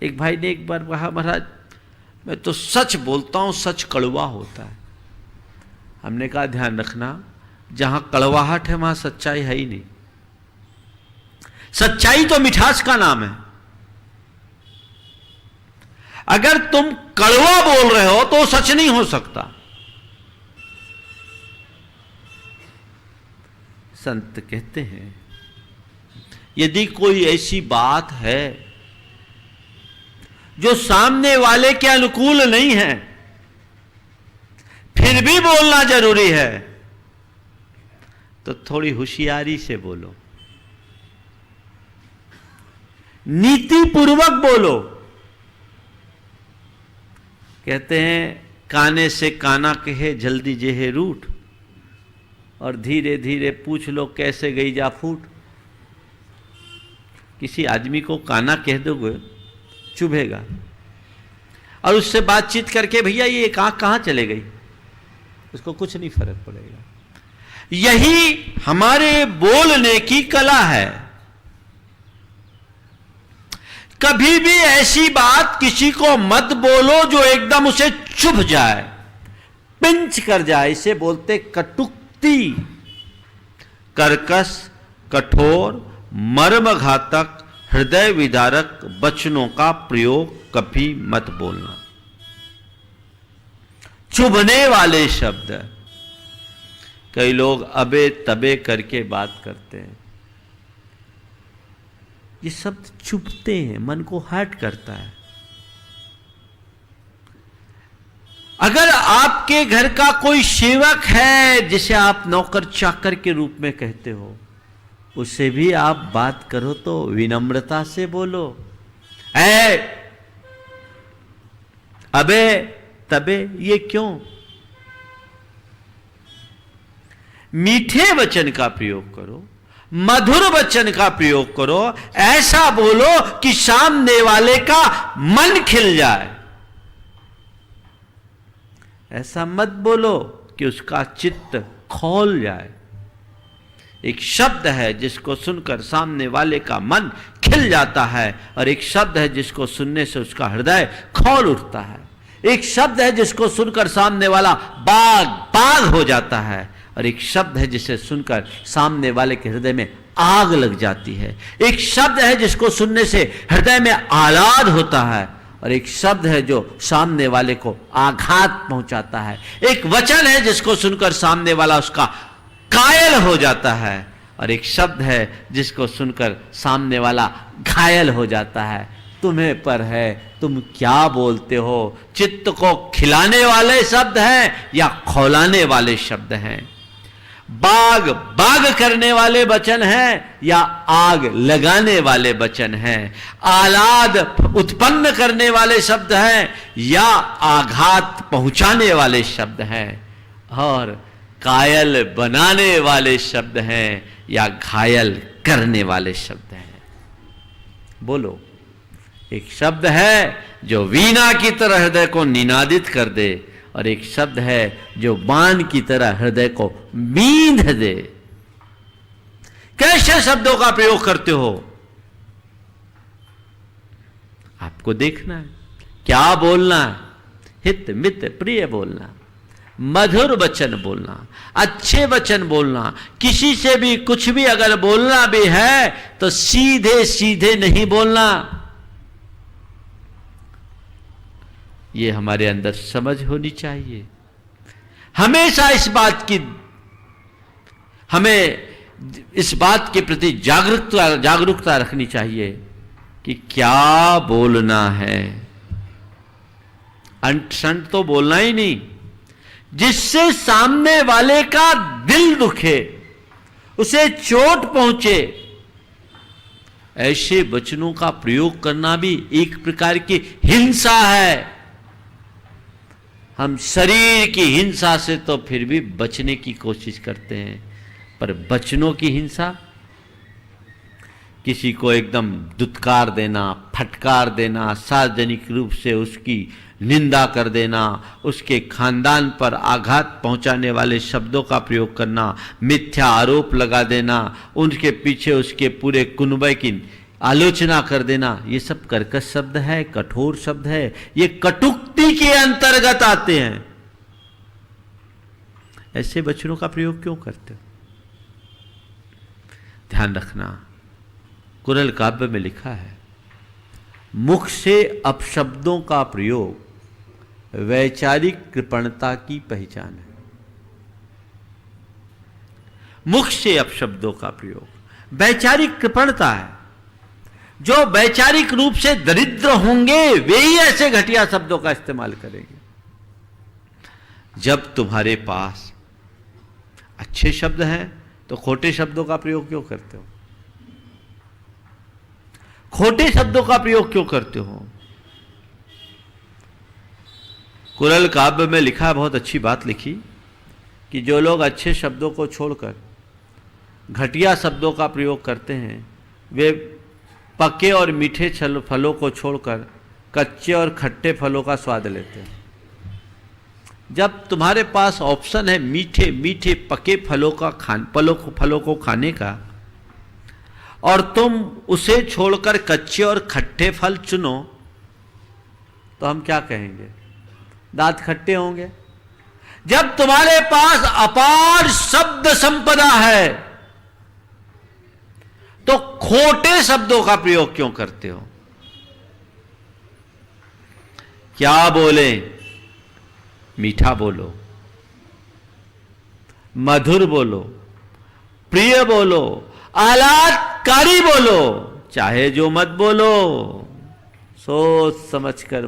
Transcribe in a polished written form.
एक भाई ने एक बार कहा, महाराज मैं तो सच बोलता हूं, सच कड़वा होता है। हमने कहा ध्यान रखना, जहां कड़वाहट है वहां सच्चाई है ही नहीं। सच्चाई तो मिठास का नाम है। अगर तुम कड़वा बोल रहे हो तो सच नहीं हो सकता। संत कहते हैं यदि कोई ऐसी बात है जो सामने वाले के अनुकूल नहीं है, फिर भी बोलना जरूरी है, तो थोड़ी होशियारी से बोलो, नीतिपूर्वक बोलो। कहते हैं काने से काना कहे जल्दी जेहे रूठ, और धीरे धीरे पूछ लो कैसे गई जा फूट। किसी आदमी को काना कह दोगे चुभेगा, और उससे बातचीत करके भैया ये एक आंख कहां चले गई, उसको कुछ नहीं फर्क पड़ेगा। यही हमारे बोलने की कला है। कभी भी ऐसी बात किसी को मत बोलो जो एकदम उसे चुभ जाए, पिंच कर जाए। इसे बोलते कटुक्ति। कर्कश, कठोर, मर्मघातक, हृदय विदारक वचनों का प्रयोग कभी मत बोलना। चुभने वाले शब्द, कई लोग अबे तबे करके बात करते हैं, ये शब्द चुभते हैं, मन को हर्ट करता है। अगर आपके घर का कोई सेवक है जिसे आप नौकर चाकर के रूप में कहते हो, उससे भी आप बात करो तो विनम्रता से बोलो। अबे तबे ये क्यों? मीठे वचन का प्रयोग करो, मधुर वचन का प्रयोग करो। ऐसा बोलो कि सामने वाले का मन खिल जाए। ऐसा मत बोलो कि उसका चित्त खौल जाए। एक शब्द है जिसको सुनकर सामने वाले का मन खिल जाता है, और एक शब्द है जिसको सुनने से उसका हृदय खौल उठता है। एक शब्द है जिसको सुनकर सामने वाला बाग बाग हो जाता है, और एक शब्द है जिसे सुनकर सामने वाले के हृदय में आग लग जाती है। एक शब्द है जिसको सुनने से हृदय में आह्लाद होता है, और एक शब्द है जो सामने वाले को आघात पहुंचाता है। एक वचन है जिसको सुनकर सामने वाला उसका कायल हो जाता है, और एक शब्द है जिसको सुनकर सामने वाला घायल हो जाता है। तुम्हें पर है, तुम क्या बोलते हो? चित्त को खिलाने वाले शब्द हैं या खौलाने वाले शब्द हैं? बाग बाग करने वाले वचन हैं या आग लगाने वाले वचन हैं? आह्लाद उत्पन्न करने वाले शब्द हैं या आघात पहुंचाने वाले शब्द हैं? और कायल बनाने वाले शब्द हैं या घायल करने वाले शब्द हैं? बोलो। एक शब्द है जो वीणा की तरह हृदय को निनादित कर दे, और एक शब्द है जो बाण की तरह हृदय को बींध दे। कैसे शब्दों का प्रयोग करते हो आपको देखना है। क्या बोलना है? हित मित प्रिय बोलना, मधुर वचन बोलना, अच्छे वचन बोलना। किसी से भी कुछ भी अगर बोलना भी है तो सीधे सीधे नहीं बोलना। ये हमारे अंदर समझ होनी चाहिए। हमेशा हमें इस बात के प्रति जागरूकता रखनी चाहिए कि क्या बोलना है। अंट संट तो बोलना ही नहीं, जिससे सामने वाले का दिल दुखे, उसे चोट पहुंचे। ऐसे वचनों का प्रयोग करना भी एक प्रकार की हिंसा है। हम शरीर की हिंसा से तो फिर भी बचने की कोशिश करते हैं, पर वचनों की हिंसा, किसी को एकदम दुत्कार देना, फटकार देना, सार्वजनिक रूप से उसकी निंदा कर देना, उसके खानदान पर आघात पहुंचाने वाले शब्दों का प्रयोग करना, मिथ्या आरोप लगा देना, उनके पीछे उसके पूरे कुनबे की आलोचना कर देना, ये सब कर्कश शब्द है, कठोर शब्द है, ये कटुक्ति के अंतर्गत आते हैं। ऐसे वचनों का प्रयोग क्यों करते हो? ध्यान रखना, कुरल काव्य में लिखा है, मुख से अपशब्दों का प्रयोग वैचारिक कृपणता की पहचान है। मुख से अपशब्दों का प्रयोग वैचारिक कृपणता है। जो वैचारिक रूप से दरिद्र होंगे वे ही ऐसे घटिया शब्दों का इस्तेमाल करेंगे। जब तुम्हारे पास अच्छे शब्द हैं तो खोटे शब्दों का प्रयोग क्यों करते हो? खोटे शब्दों का प्रयोग क्यों करते हो? कुरल काव्य में लिखा, बहुत अच्छी बात लिखी, कि जो लोग अच्छे शब्दों को छोड़कर घटिया शब्दों का प्रयोग करते हैं वे पके और मीठे फलों को छोड़कर कच्चे और खट्टे फलों का स्वाद लेते हैं। जब तुम्हारे पास ऑप्शन है मीठे मीठे पके फलों को खाने का, और तुम उसे छोड़कर कच्चे और खट्टे फल चुनो, तो हम क्या कहेंगे? दांत खट्टे होंगे। जब तुम्हारे पास अपार शब्द संपदा है तो खोटे शब्दों का प्रयोग क्यों करते हो? क्या बोले? मीठा बोलो, मधुर बोलो, प्रिय बोलो, आह्लादकारी बोलो, चाहे जो मत बोलो, सोच समझ कर